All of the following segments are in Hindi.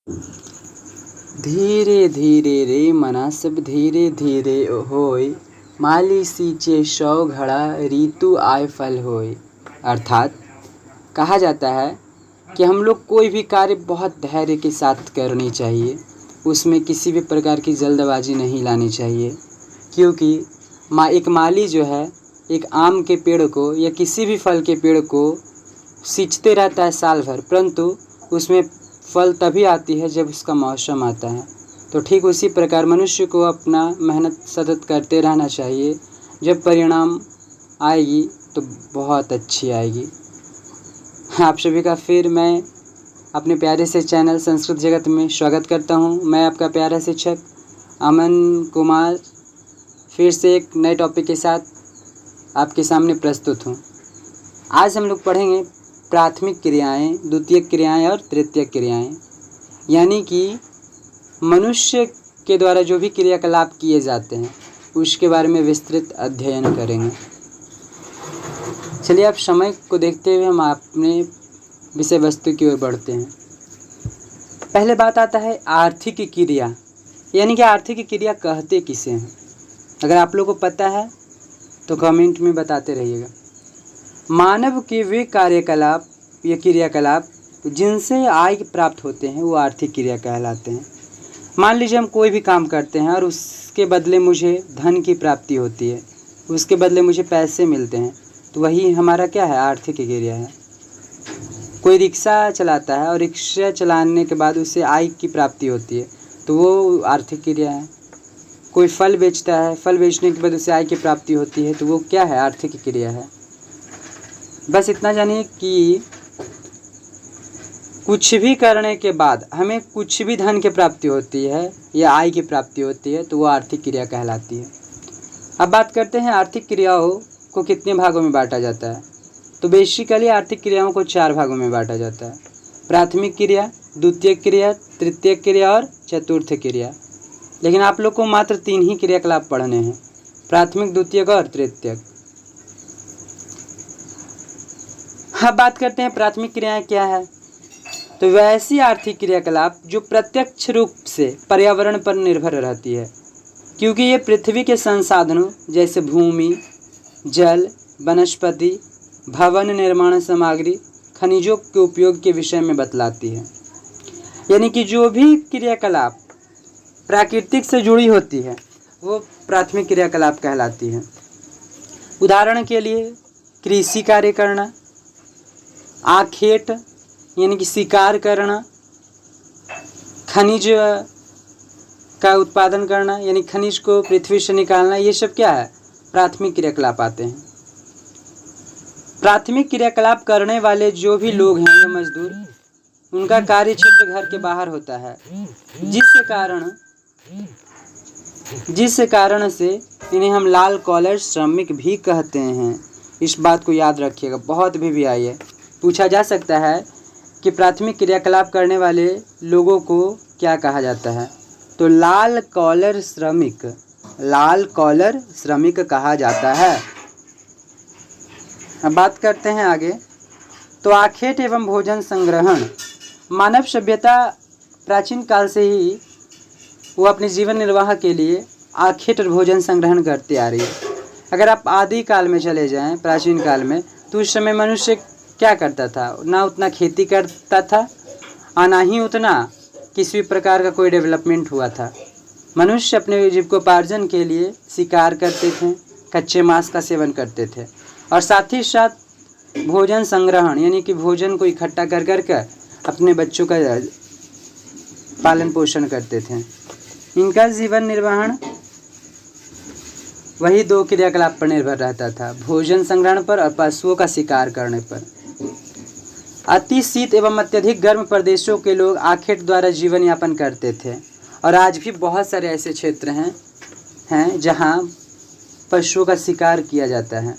धीरे धीरे रे मना सब धीरे धीरे होय, माली सींचे सौ घड़ा ऋतु आय फल होय। अर्थात कहा जाता है कि हम लोग कोई भी कार्य बहुत धैर्य के साथ करनी चाहिए, उसमें किसी भी प्रकार की जल्दबाजी नहीं लानी चाहिए। क्योंकि एक माली जो है एक आम के पेड़ को या किसी भी फल के पेड़ को सींचते रहता है साल भर, परंतु उसमें फल तभी आती है जब उसका मौसम आता है। तो ठीक उसी प्रकार मनुष्य को अपना मेहनत सतत करते रहना चाहिए। जब परिणाम आएगी तो बहुत अच्छी आएगी। आप सभी का फिर मैं अपने प्यारे से चैनल संस्कृत जगत में स्वागत करता हूं। मैं आपका प्यारा शिक्षक अमन कुमार फिर से एक नए टॉपिक के साथ आपके सामने प्रस्तुत हूं। आज हम लोग पढ़ेंगे प्राथमिक क्रियाएं, द्वितीयक क्रियाएं और तृतीयक क्रियाएं, यानी कि मनुष्य के द्वारा जो भी क्रियाकलाप किए जाते हैं उसके बारे में विस्तृत अध्ययन करेंगे। चलिए अब समय को देखते हुए हम अपने विषय वस्तु की ओर बढ़ते हैं। पहले बात आता है आर्थिक क्रिया, यानी कि आर्थिक क्रिया कहते किसे हैं। अगर आप लोगों को पता है तो कमेंट में बताते रहिएगा। मानव के वे कार्यकलाप या क्रियाकलाप जिनसे आय प्राप्त होते हैं वो आर्थिक क्रिया कहलाते हैं। मान लीजिए हम कोई भी काम करते हैं और उसके बदले मुझे धन की प्राप्ति होती है, उसके बदले मुझे पैसे मिलते हैं, तो वही हमारा क्या है, आर्थिक क्रिया है। कोई रिक्शा चलाता है और रिक्शा चलाने के बाद उसे आय की प्राप्ति होती है, तो वो आर्थिक क्रिया है। कोई फल बेचता है, फल बेचने के बाद उसे आय की प्राप्ति होती है, तो वो क्या है, आर्थिक क्रिया है। बस इतना जानिए कि कुछ भी करने के बाद हमें कुछ भी धन की प्राप्ति होती है या आय की प्राप्ति होती है तो वो आर्थिक क्रिया कहलाती है। अब बात करते हैं आर्थिक क्रियाओं को कितने भागों में बांटा जाता है। तो बेसिकली आर्थिक क्रियाओं को 4 भागों में बांटा जाता है: प्राथमिक क्रिया, द्वितीयक क्रिया, तृतीयक क्रिया और चतुर्थ क्रिया। लेकिन आप लोग को मात्र 3 ही क्रियाकलाप पढ़ने हैं, प्राथमिक, द्वितीयक और तृतीयक। अब बात करते हैं प्राथमिक क्रियाएं क्या है। तो वैसी आर्थिक क्रियाकलाप जो प्रत्यक्ष रूप से पर्यावरण पर निर्भर रहती है, क्योंकि ये पृथ्वी के संसाधनों जैसे भूमि, जल, वनस्पति, भवन निर्माण सामग्री, खनिजों के उपयोग के विषय में बतलाती है। यानी कि जो भी क्रियाकलाप प्राकृतिक से जुड़ी होती है वो प्राथमिक क्रियाकलाप कहलाती है। उदाहरण के लिए कृषि कार्य करना, आखेट यानी कि शिकार करना, खनिज का उत्पादन करना यानी खनिज को पृथ्वी से निकालना, ये सब क्या है, प्राथमिक क्रियाकलाप आते हैं। प्राथमिक क्रियाकलाप करने वाले जो भी लोग हैं या मजदूर, उनका कार्य क्षेत्र घर के बाहर होता है, जिस कारण से इन्हें हम लाल कॉलर श्रमिक भी कहते हैं। इस बात को याद रखिएगा, बहुत भी आई है, पूछा जा सकता है कि प्राथमिक क्रियाकलाप करने वाले लोगों को क्या कहा जाता है। तो लाल कॉलर श्रमिक कहा जाता है। अब बात करते हैं आगे। तो आखेट एवं भोजन संग्रहण, मानव सभ्यता प्राचीन काल से ही वो अपने जीवन निर्वाह के लिए आखेट और भोजन संग्रहण करते आ रही है। अगर आप आदि काल में चले जाएं, प्राचीन काल में, तो उस समय मनुष्य क्या करता था, ना उतना खेती करता था और ना ही उतना किसी प्रकार का कोई डेवलपमेंट हुआ था। मनुष्य अपने जीविकोपार्जन के लिए शिकार करते थे, कच्चे मांस का सेवन करते थे और साथ ही साथ भोजन संग्रहण यानी कि भोजन को इकट्ठा कर करके अपने बच्चों का पालन पोषण करते थे। इनका जीवन निर्वहन वही 2 क्रियाकलाप पर निर्भर रहता था, भोजन संग्रहण पर और पशुओं का शिकार करने पर। अति शीत एवं अत्यधिक गर्म प्रदेशों के लोग आखेट द्वारा जीवन यापन करते थे और आज भी बहुत सारे ऐसे क्षेत्र हैं जहां पशुओं का शिकार किया जाता है।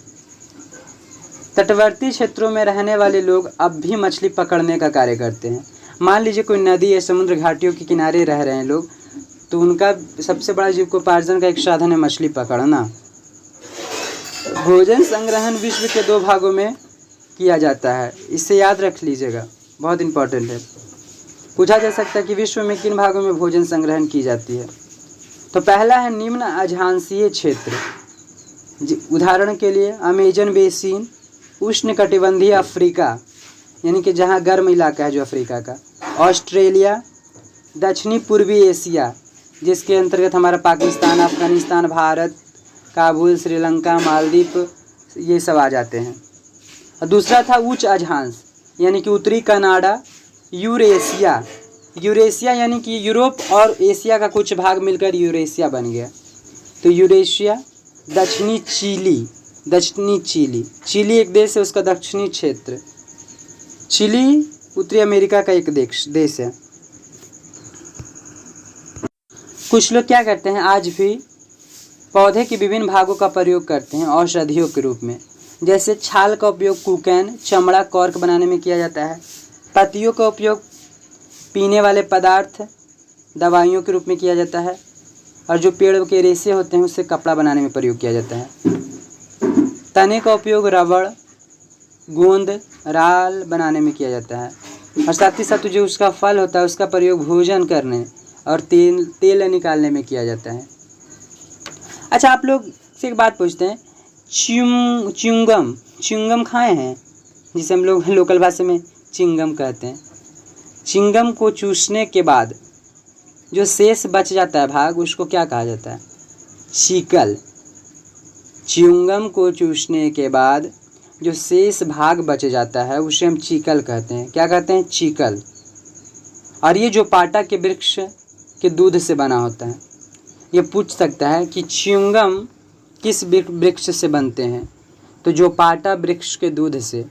तटवर्ती क्षेत्रों में रहने वाले लोग अब भी मछली पकड़ने का कार्य करते हैं। मान लीजिए कोई नदी या समुद्र घाटियों के किनारे रह रहे हैं लोग, तो उनका सबसे बड़ा जीविकोपार्जन का एक साधन है मछली पकड़ना। भोजन संग्रहण विश्व के 2 भागों में किया जाता है, इसे याद रख लीजिएगा, बहुत इंपॉर्टेंट है। पूछा जा सकता है कि विश्व में किन भागों में भोजन संग्रहण की जाती है। तो पहला है निम्न अक्षांशीय क्षेत्र, उदाहरण के लिए अमेजन बेसिन, उष्णकटिबंधीय अफ्रीका यानी कि जहाँ गर्म इलाका है जो अफ्रीका का, ऑस्ट्रेलिया, दक्षिणी पूर्वी एशिया जिसके अंतर्गत हमारा पाकिस्तान, अफगानिस्तान, भारत, काबुल, श्रीलंका, मालदीव ये सब आ जाते हैं। और दूसरा था उच्च अक्षांश यानी कि उत्तरी कनाडा, यूरेशिया, यूरेशिया यानी कि यूरोप और एशिया का कुछ भाग मिलकर यूरेशिया बन गया, तो यूरेशिया, दक्षिणी चिली, चिली एक देश है, उसका दक्षिणी क्षेत्र, चिली उत्तरी अमेरिका का एक देश है। कुछ लोग क्या करते हैं, आज भी पौधे के विभिन्न भागों का प्रयोग करते हैं औषधियों के रूप में। जैसे छाल का उपयोग कुकैन, चमड़ा, कॉर्क बनाने में किया जाता है। पत्तियों का उपयोग पीने वाले पदार्थ, दवाइयों के रूप में किया जाता है। और जो पेड़ के रेशे होते हैं उससे कपड़ा बनाने में प्रयोग किया जाता है। तने का उपयोग रबड़, गोंद, राल बनाने में किया जाता है। और साथ ही साथ जो उसका फल होता है उसका प्रयोग भोजन करने और तेल निकालने में किया जाता है। अच्छा, आप लोग से एक बात पूछते हैं, च्युइंगम खाए हैं, जिसे हम लोग लोकल भाषा में चिंगम कहते हैं। चिंगम को चूसने के बाद जो शेष बच जाता है भाग, उसको क्या कहा जाता है? चीकल। च्युइंगम को चूसने के बाद जो शेष भाग बच जाता है उसे हम चीकल कहते हैं। क्या कहते हैं? चीकल। और ये जो पाटा के वृक्ष के दूध से बना होता है। ये पूछ सकता है कि च्युइंगम किस वृक्ष से बनते हैं, तो जो पाटा वृक्ष के दूध से।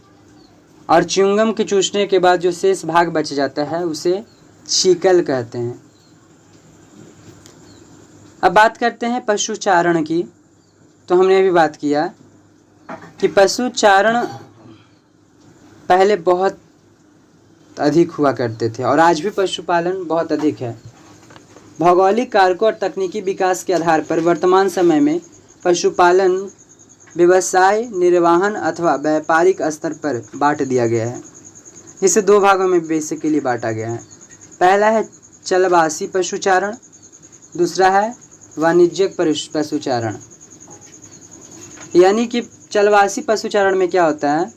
और च्युइंगम के चूसने के बाद जो शेष भाग बच जाता है उसे चीकल कहते हैं। अब बात करते हैं पशुचारण की। तो हमने अभी बात किया कि पशुचारण पहले बहुत अधिक हुआ करते थे और आज भी पशुपालन बहुत अधिक है। भौगोलिक कारकों और तकनीकी विकास के आधार पर वर्तमान समय में पशुपालन व्यवसाय, निर्वहन अथवा व्यापारिक स्तर पर बांट दिया गया है। इसे दो भागों में बेसिकली बांटा गया है। पहला है चलवासी पशुचारण, दूसरा है वाणिज्यिक पशुचारण। यानी कि चलवासी पशुचारण में क्या होता है,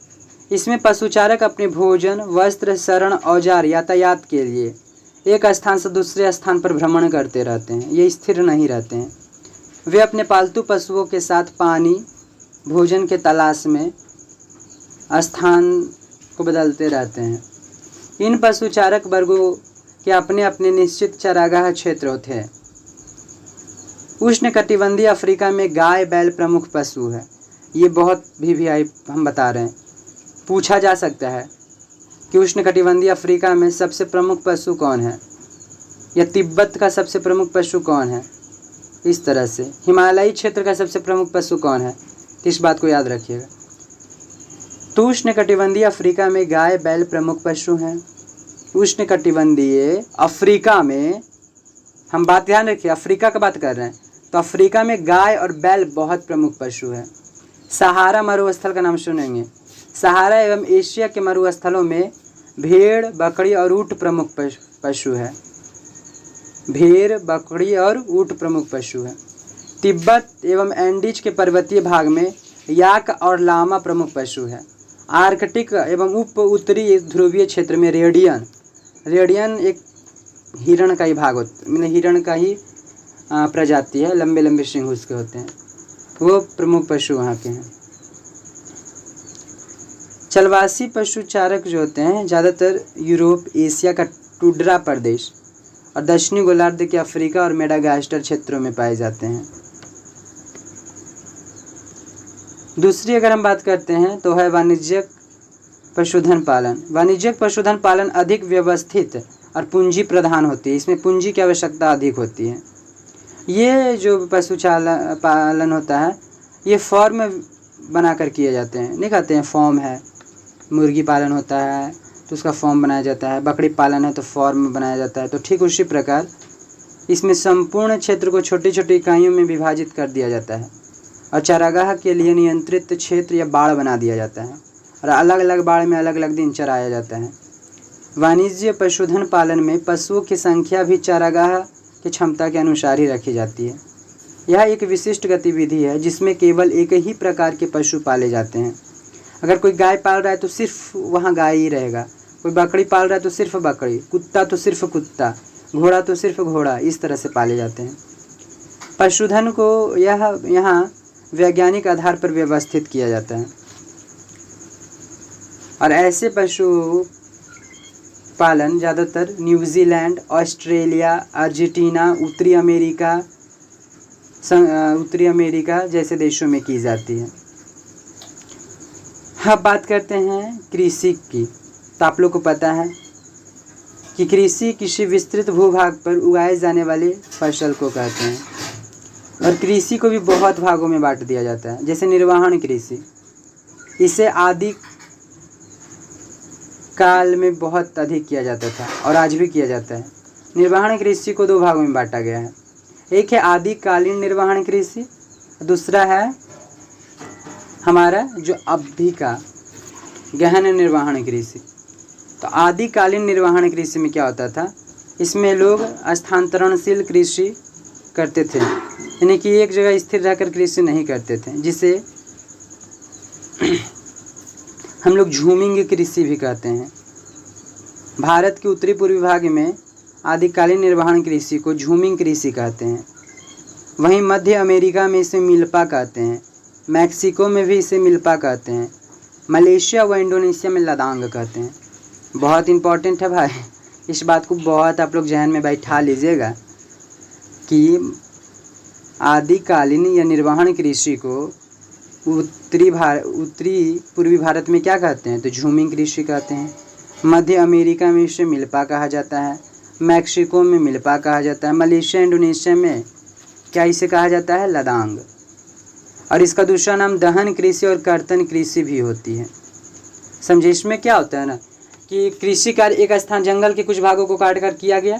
इसमें पशुचारक अपने भोजन, वस्त्र, शरण, औजार, यातायात के लिए एक स्थान से दूसरे स्थान पर भ्रमण करते रहते हैं। ये स्थिर नहीं रहते हैं। वे अपने पालतू पशुओं के साथ पानी, भोजन के तलाश में स्थान को बदलते रहते हैं। इन पशुचारक वर्गों के अपने अपने निश्चित चरागाह क्षेत्र होते हैं। उष्णकटिबंधीय अफ्रीका में गाय, बैल प्रमुख पशु है। ये बहुत भी हम बता रहे हैं। पूछा जा सकता है कि उष्णकटिबंधीय अफ्रीका में सबसे प्रमुख पशु कौन है, या तिब्बत का सबसे प्रमुख पशु कौन है। इस तरह से हिमालयी क्षेत्र का सबसे प्रमुख पशु कौन है, इस बात को याद रखिएगा। तो उष्णकटिबंधीय अफ्रीका में गाय, बैल प्रमुख पशु हैं। उष्णकटिबंधीय अफ्रीका में, हम बात ध्यान रखिए, अफ्रीका का बात कर रहे हैं, तो अफ्रीका में गाय और बैल बहुत प्रमुख पशु है। सहारा मरुस्थल का नाम सुनेंगे। सहारा एवं एशिया के मरुस्थलों में भेड़, बकरी और ऊँट प्रमुख पशु है। भेड़, बकरी और ऊँट प्रमुख पशु है। तिब्बत एवं एंडीज के पर्वतीय भाग में याक और लामा प्रमुख पशु है। आर्कटिक एवं उप उत्तरी ध्रुवीय क्षेत्र में रेडियन एक हिरण का ही भाग होता है, हिरण का ही प्रजाति है, लंबे लंबे सींग उसके होते हैं, वो प्रमुख पशु वहाँ के हैं। चलवासी पशुचारक जो होते हैं ज़्यादातर यूरोप, एशिया का टुंड्रा प्रदेश और दक्षिणी गोलार्ध के अफ्रीका और मेडागास्कर क्षेत्रों में पाए जाते हैं। दूसरी अगर हम बात करते हैं तो है वाणिज्यिक पशुधन पालन। वाणिज्यिक पशुधन पालन अधिक व्यवस्थित और पूंजी प्रधान होती है। इसमें पूंजी की आवश्यकता अधिक होती है। ये जो पालन होता है ये फॉर्म बनाकर किए जाते हैं, नहीं कहते हैं फॉर्म है। मुर्गी पालन होता है तो उसका फॉर्म बनाया जाता है, बकरी पालन है तो फॉर्म बनाया जाता है। तो ठीक उसी प्रकार इसमें संपूर्ण क्षेत्र को छोटी छोटी इकाइयों में विभाजित कर दिया जाता है और चारागाह के लिए नियंत्रित क्षेत्र या बाड़ बना दिया जाता है और अलग अलग बाड़ में अलग अलग दिन चराया जाता है। वाणिज्य पशुधन पालन में पशुओं की संख्या भी चारागाह की क्षमता के अनुसार ही रखी जाती है। यह एक विशिष्ट गतिविधि है जिसमें केवल एक ही प्रकार के पशु पाले जाते हैं। अगर कोई गाय पाल रहा है तो सिर्फ वहाँ गाय ही रहेगा, कोई बकरी पाल रहा है तो सिर्फ बकरी, कुत्ता तो सिर्फ कुत्ता, घोड़ा तो सिर्फ घोड़ा, इस तरह से पाले जाते हैं। पशुधन को यहाँ वैज्ञानिक आधार पर व्यवस्थित किया जाता है और ऐसे पशु पालन ज़्यादातर न्यूजीलैंड, ऑस्ट्रेलिया, अर्जेंटीना, उत्तरी अमेरिका जैसे देशों में की जाती है। अब बात करते हैं कृषि की। तो आप लोग को पता है कि कृषि किसी विस्तृत भूभाग पर उगाए जाने वाले फसल को कहते हैं और कृषि को भी बहुत भागों में बांट दिया जाता है। जैसे निर्वहन कृषि, इसे आदि काल में बहुत अधिक किया जाता था और आज भी किया जाता है। निर्वहन कृषि को दो भागों में बांटा गया है। एक है आदिकालीन निर्वहन कृषि, दूसरा है हमारा जो अभी का गहन निर्वहन कृषि। तो आदिकालीन निर्वहन कृषि में क्या होता था, इसमें लोग स्थानांतरणशील कृषि करते थे, यानी कि एक जगह स्थिर रहकर कृषि नहीं करते थे, जिसे हम लोग झूमिंग कृषि भी कहते हैं। भारत के उत्तरी पूर्वी भाग में आदिकालीन निर्वहन कृषि को झूमिंग कृषि कहते हैं। वहीं मध्य अमेरिका में इसे मिल्पा कहते हैं, मैक्सिको में भी इसे मिल्पा कहते हैं, मलेशिया व इंडोनेशिया में लदांग कहते हैं। बहुत इम्पोर्टेंट है भाई, इस बात को बहुत आप लोग जहन में बैठा लीजिएगा कि आदिकालीन या निर्वहन कृषि को उत्तरी पूर्वी भारत में क्या कहते हैं, तो झूमिंग कृषि कहते हैं। मध्य अमेरिका में इसे मिल्पा कहा जाता है, मैक्सिको में मिल्पा कहा जाता है, मलेशिया इंडोनेशिया में क्या इसे कहा जाता है, लदांग। और इसका दूसरा नाम दहन कृषि और कर्तन कृषि भी होती है। समझे, इसमें क्या होता है ना कि कृषि कार्य एक स्थान जंगल के कुछ भागों को काट कर किया गया,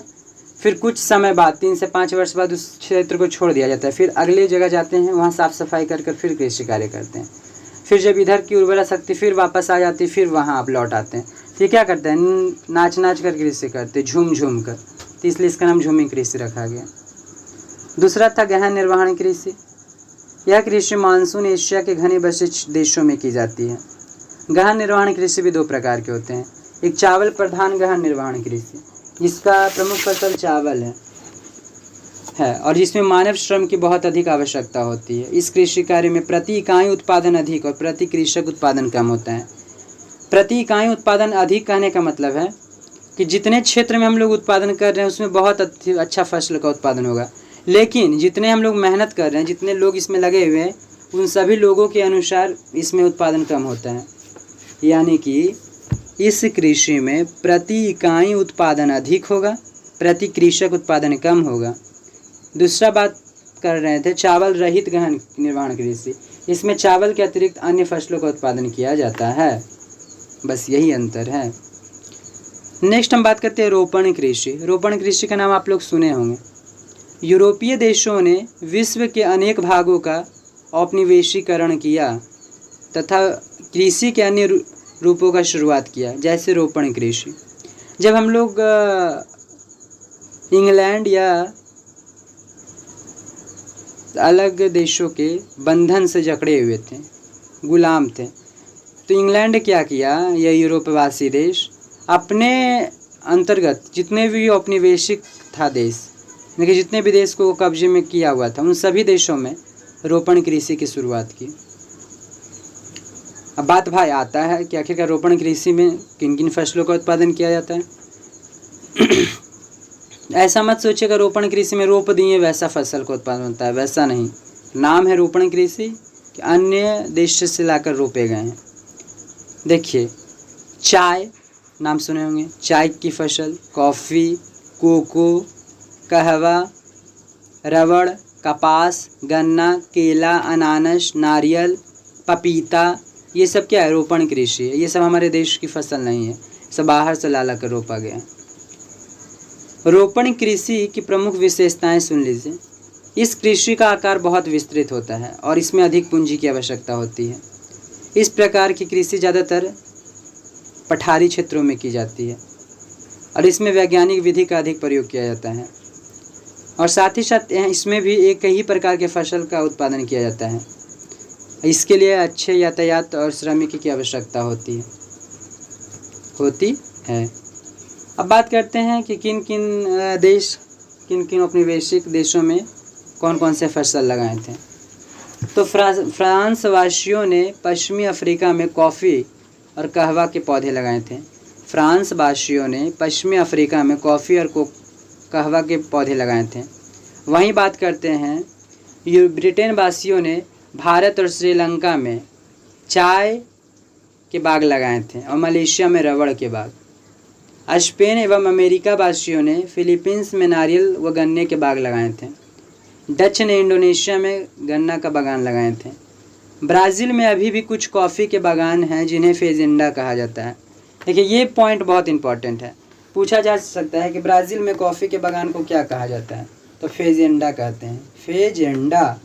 फिर कुछ समय बाद 3 से 5 वर्ष बाद उस क्षेत्र को छोड़ दिया जाता है, फिर अगले जगह जाते हैं, वहाँ साफ सफाई कर फिर कृषि कार्य करते हैं। फिर जब इधर की उर्वरा शक्ति फिर वापस आ जाती है, फिर वहाँ आप लौट आते हैं। फिर क्या करते हैं, नाच कर कृषि करते, झूम कर, तो इसलिए इसका नाम झूमिंग कृषि रखा गया। दूसरा था गहन निर्वहन कृषि। यह कृषि मानसून एशिया के घने बसे देशों में की जाती है। गहन निर्वहन कृषि भी दो प्रकार के होते हैं। एक चावल प्रधान गहन निर्वहन कृषि, जिसका प्रमुख फसल चावल है और जिसमें मानव श्रम की बहुत अधिक आवश्यकता होती है। इस कृषि कार्य में प्रति इकाई उत्पादन अधिक और प्रति कृषक उत्पादन कम होता है। प्रति इकाई उत्पादन अधिक कहने का मतलब है कि जितने क्षेत्र में हम लोग उत्पादन कर रहे हैं उसमें बहुत अच्छा फसल का उत्पादन होगा, लेकिन जितने हम लोग मेहनत कर रहे हैं, जितने लोग इसमें लगे हुए हैं, उन सभी लोगों के अनुसार इसमें उत्पादन कम होता है। यानी कि इस कृषि में प्रति इकाई उत्पादन अधिक होगा, प्रति कृषक उत्पादन कम होगा। दूसरा बात कर रहे थे चावल रहित गहन निर्वहन कृषि। इसमें चावल के अतिरिक्त अन्य फसलों का उत्पादन किया जाता है, बस यही अंतर है। नेक्स्ट हम बात करते हैं रोपण कृषि। रोपण कृषि का नाम आप लोग सुने होंगे। यूरोपीय देशों ने विश्व के अनेक भागों का औपनिवेशीकरण किया तथा कृषि के अन्य रूपों का शुरुआत किया, जैसे रोपण कृषि। जब हम लोग इंग्लैंड या अलग देशों के बंधन से जकड़े हुए थे, गुलाम थे, तो इंग्लैंड क्या किया, यह यूरोपवासी देश अपने अंतर्गत जितने भी औपनिवेशिक था देश, यानी जितने भी देश को कब्जे में किया हुआ था, उन सभी देशों में रोपण कृषि की शुरुआत की। अब बात भाई आता है कि आखिरकार रोपण कृषि में किन किन फसलों का उत्पादन किया जाता है। ऐसा मत सोचिएगा रोपण कृषि में रोप दिए वैसा फसल का उत्पादन होता है, वैसा नहीं। नाम है रोपण कृषि कि अन्य देश से लाकर रोपे गए हैं। देखिए, चाय नाम सुने होंगे, चाय की फसल, कॉफ़ी, कोको, कहवा, रबड़, कपास, गन्ना, केला, अनानास, नारियल, पपीता, ये सब क्या है, रोपण कृषि है। ये सब हमारे देश की फसल नहीं है, सब बाहर से ला कर रोपा गया। रोपण कृषि की प्रमुख विशेषताएं सुन लीजिए। इस कृषि का आकार बहुत विस्तृत होता है और इसमें अधिक पूंजी की आवश्यकता होती है। इस प्रकार की कृषि ज़्यादातर पठारी क्षेत्रों में की जाती है। और इसमें वैज्ञानिक विधि का अधिक प्रयोग किया जाता है। और साथ ही साथ इसमें भी एक ही प्रकार के फसल का उत्पादन किया जाता है। इसके लिए अच्छे यातायात और श्रमिक की आवश्यकता होती है। अब बात करते हैं कि किन किन अपने वैश्विक देशों में कौन कौन से फसल लगाए थे। तो फ्रांस वासियों ने पश्चिमी अफ्रीका में कॉफ़ी और कहवा के पौधे लगाए थे। फ्रांस वासियों ने पश्चिमी अफ्रीका में कॉफ़ी और कहवा के पौधे लगाए थे। वहीं बात करते हैं ब्रिटेन वासियों ने भारत और श्रीलंका में चाय के बाग लगाए थे और मलेशिया में रबड़ के बाग। स्पेन एवं अमेरिका वासियों ने फिलीपींस में नारियल व गन्ने के बाग लगाए थे। डच ने इंडोनेशिया में गन्ना का बागान लगाए थे। ब्राज़ील में अभी भी कुछ कॉफ़ी के बागान हैं जिन्हें फेजेंडा कहा जाता है। देखिए ये पॉइंट बहुत इंपॉर्टेंट है, पूछा जा सकता है कि ब्राज़ील में कॉफ़ी के बागान को क्या कहा जाता है, तो फेजेंडा कहते हैं। फेजेंडा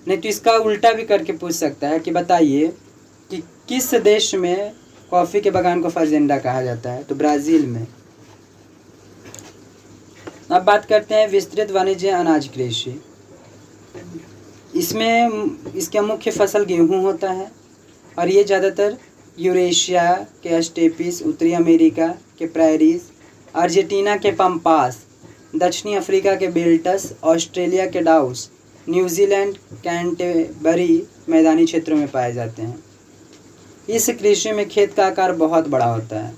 नहीं तो इसका उल्टा भी करके पूछ सकता है कि बताइए कि किस देश में कॉफ़ी के बागान को फेजेंडा कहा जाता है, तो ब्राज़ील में। अब बात करते हैं विस्तृत वाणिज्य अनाज कृषि। इसमें इसका मुख्य फसल गेहूं होता है और ये ज़्यादातर यूरेशिया के स्टेपिस, उत्तरी अमेरिका के प्रेरीज, अर्जेंटीना के पम्पास, दक्षिणी अफ्रीका के बेल्टस, ऑस्ट्रेलिया के डाउस, न्यूजीलैंड कैंटरबरी मैदानी क्षेत्रों में पाए जाते हैं। इस कृषि में खेत का आकार बहुत बड़ा होता है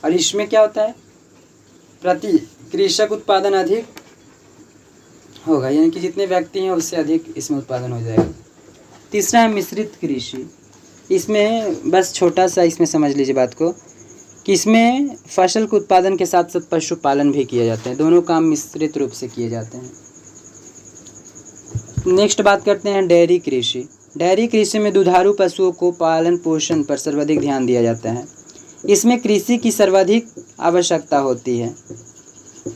और इसमें क्या होता है, प्रति कृषक उत्पादन अधिक होगा, यानी कि जितने व्यक्ति हैं उससे अधिक इसमें उत्पादन हो जाएगा। तीसरा है मिश्रित कृषि। इसमें बस छोटा सा इसमें समझ लीजिए बात को कि इसमें फसल के उत्पादन के साथ साथ पशुपालन भी किए जाते हैं। दोनों काम मिश्रित रूप से किए जाते हैं। नेक्स्ट बात करते हैं डेयरी कृषि। डेयरी कृषि में दुधारू पशुओं को पालन पोषण पर सर्वाधिक ध्यान दिया जाता है। इसमें कृषि की सर्वाधिक आवश्यकता होती है।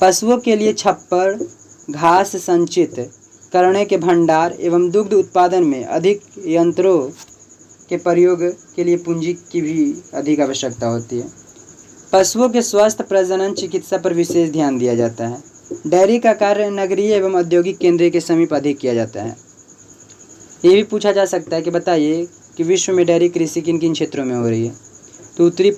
पशुओं के लिए छप्पर, घास संचित करने के भंडार एवं दुग्ध उत्पादन में अधिक यंत्रों के प्रयोग के लिए पूंजी की भी अधिक आवश्यकता होती है। पशुओं के स्वास्थ्य, प्रजनन, चिकित्सा पर विशेष ध्यान दिया जाता है। डेयरी का कार्य नगरीय एवं औद्योगिक केंद्र के समीप अधिक किया जाता है। ये भी पूछा जा सकता है कि बताइए कि विश्व में डेयरी कृषि किन किन क्षेत्रों में हो रही है, तो उत्तरी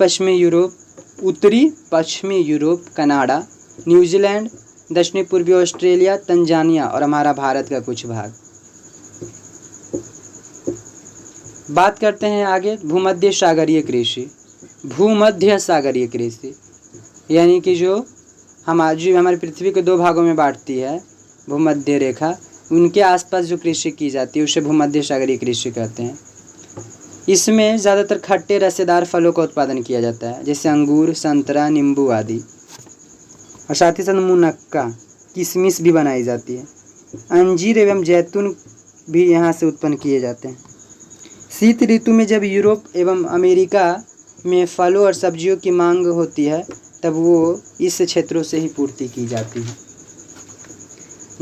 पश्चिमी यूरोप, कनाडा, न्यूजीलैंड, दक्षिणी पूर्वी ऑस्ट्रेलिया, तंजानिया और हमारा भारत का कुछ भाग। बात करते हैं आगे भूमध्य सागरीय कृषि। भूमध्य सागरीय कृषि यानी कि जो हमारी पृथ्वी को दो भागों में बांटती है, भूमध्य रेखा, उनके आसपास जो कृषि की जाती है उसे भूमध्य सागरीय कृषि कहते हैं। इसमें ज़्यादातर खट्टे रसेदार फलों का उत्पादन किया जाता है, जैसे अंगूर, संतरा, नींबू आदि, और साथ ही साथ मुनक्का, किशमिश भी बनाई जाती है। अंजीर एवं जैतून भी यहाँ से उत्पन्न किए जाते हैं। शीत ऋतु में जब यूरोप एवं अमेरिका में फलों और सब्जियों की मांग होती है तब वो इस क्षेत्रों से ही पूर्ति की जाती है।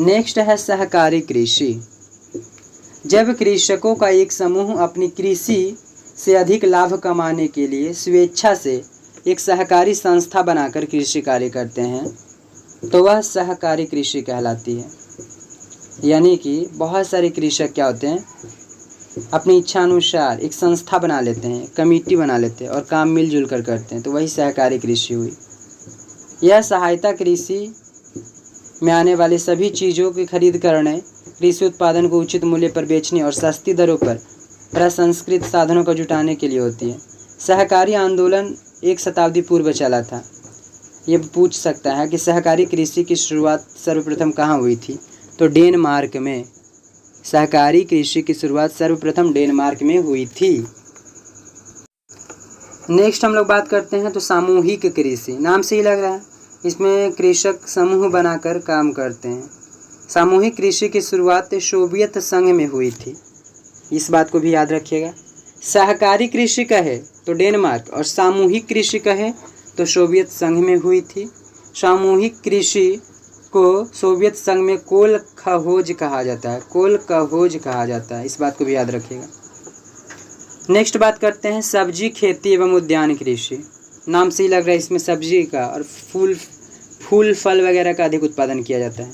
नेक्स्ट है सहकारी कृषि। जब कृषकों का एक समूह अपनी कृषि से अधिक लाभ कमाने के लिए स्वेच्छा से एक सहकारी संस्था बनाकर कृषि कार्य करते हैं तो वह सहकारी कृषि कहलाती है। यानी कि बहुत सारे कृषक क्या होते हैं, अपनी इच्छा अनुसार एक संस्था बना लेते हैं, कमेटी बना लेते हैं और काम मिलजुल कर करते हैं, तो वही सहकारी कृषि हुई। यह सहायता कृषि में आने वाली सभी चीज़ों की खरीद करने, कृषि उत्पादन को उचित मूल्य पर बेचने और सस्ती दरों पर प्रसंस्कृत साधनों को जुटाने के लिए होती है। सहकारी आंदोलन 1 शताब्दी पूर्व चला था। ये पूछ सकता है कि सहकारी कृषि की शुरुआत सर्वप्रथम कहाँ हुई थी, तो डेनमार्क में। सहकारी कृषि की शुरुआत सर्वप्रथम डेनमार्क में हुई थी। नेक्स्ट हम लोग बात करते हैं तो सामूहिक कृषि। नाम से ही लग रहा है, इसमें कृषक समूह बनाकर काम करते हैं। सामूहिक कृषि की शुरुआत सोवियत संघ में हुई थी, इस बात को भी याद रखिएगा। सहकारी कृषि कहे तो डेनमार्क और सामूहिक कृषि कहे तो सोवियत संघ में हुई थी। सामूहिक कृषि को सोवियत संघ में कोलखहोज कहा जाता है, कोलखहोज कहा जाता है, इस बात को भी याद रखिएगा। नेक्स्ट बात करते हैं सब्जी खेती एवं उद्यान कृषि। नाम से ही लग रहा है इसमें सब्जी का और फूल फल वगैरह का अधिक उत्पादन किया जाता है।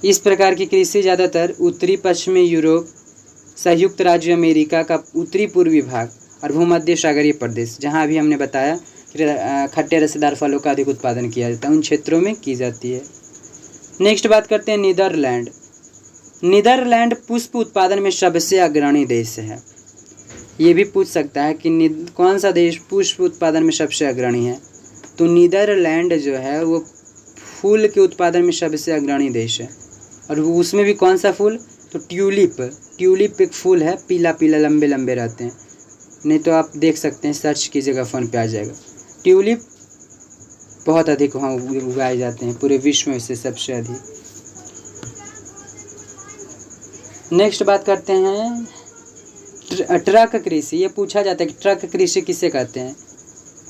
इस प्रकार की कृषि ज़्यादातर उत्तरी पश्चिमी यूरोप, संयुक्त राज्य अमेरिका का उत्तरी पूर्वी भाग और भूमध्य सागरीय प्रदेश, जहाँ अभी हमने बताया खट्टे रसेदार फलों का अधिक उत्पादन किया जाता है, उन क्षेत्रों में की जाती है। नेक्स्ट बात करते हैं नीदरलैंड। नीदरलैंड पुष्प उत्पादन में सबसे अग्रणी देश है। ये भी पूछ सकता है कि कौन सा देश पुष्प उत्पादन में सबसे अग्रणी है, तो नीदरलैंड जो है वो फूल के उत्पादन में सबसे अग्रणी देश है। और उसमें भी कौन सा फूल, तो ट्यूलिप एक फूल है, पीला पीला लंबे लंबे रहते हैं, नहीं तो आप देख सकते हैं, सर्च कीजिएगा फ़ोन पे आ जाएगा। ट्यूलिप बहुत अधिक वहाँ उगाए जाते हैं, पूरे विश्व में से सबसे अधिक। नेक्स्ट बात करते हैं ट्रक कृषि। ये पूछा जाता है कि ट्रक कृषि किसे कहते हैं,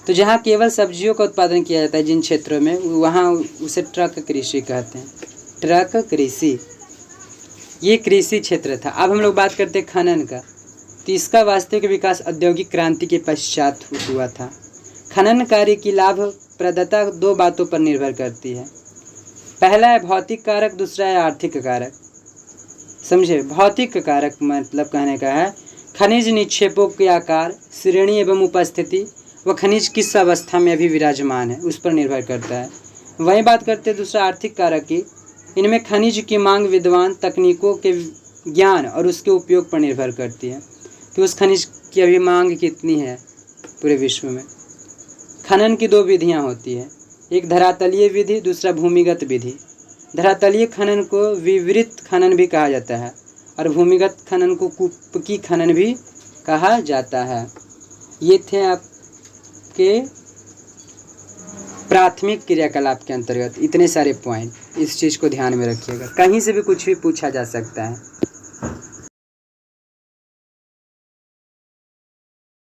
तो जहाँ केवल सब्जियों का उत्पादन किया जाता है जिन क्षेत्रों में, वहाँ उसे ट्रक कृषि कहते हैं। ट्रक कृषि ये कृषि क्षेत्र था। अब हम लोग बात करते हैं खनन का, तो इसका वास्तविक विकास औद्योगिक क्रांति के पश्चात हुआ था। खनन कार्य की लाभप्रदता दो बातों पर निर्भर करती है। पहला है भौतिक कारक, दूसरा है आर्थिक कारक। समझे, भौतिक कारक मतलब कहने का है खनिज निक्षेपों के आकार, श्रेणी एवं उपस्थिति, व खनिज किस अवस्था में अभी विराजमान है, उस पर निर्भर करता है। वहीं बात करते हैं दूसरा आर्थिक कारक की, इनमें खनिज की मांग विद्वान तकनीकों के ज्ञान और उसके उपयोग पर निर्भर करती है कि उस खनिज की अभी मांग कितनी है पूरे विश्व में। खनन की दो विधियां होती है, एक धरातलीय विधि, दूसरा भूमिगत विधि। धरातलीय खनन को विवृत खनन भी कहा जाता है और भूमिगत खनन को कुपकी खनन भी कहा जाता है। ये थे आपके प्राथमिक क्रियाकलाप के अंतर्गत इतने सारे पॉइंट, इस चीज़ को ध्यान में रखिएगा, कहीं से भी कुछ भी पूछा जा सकता है।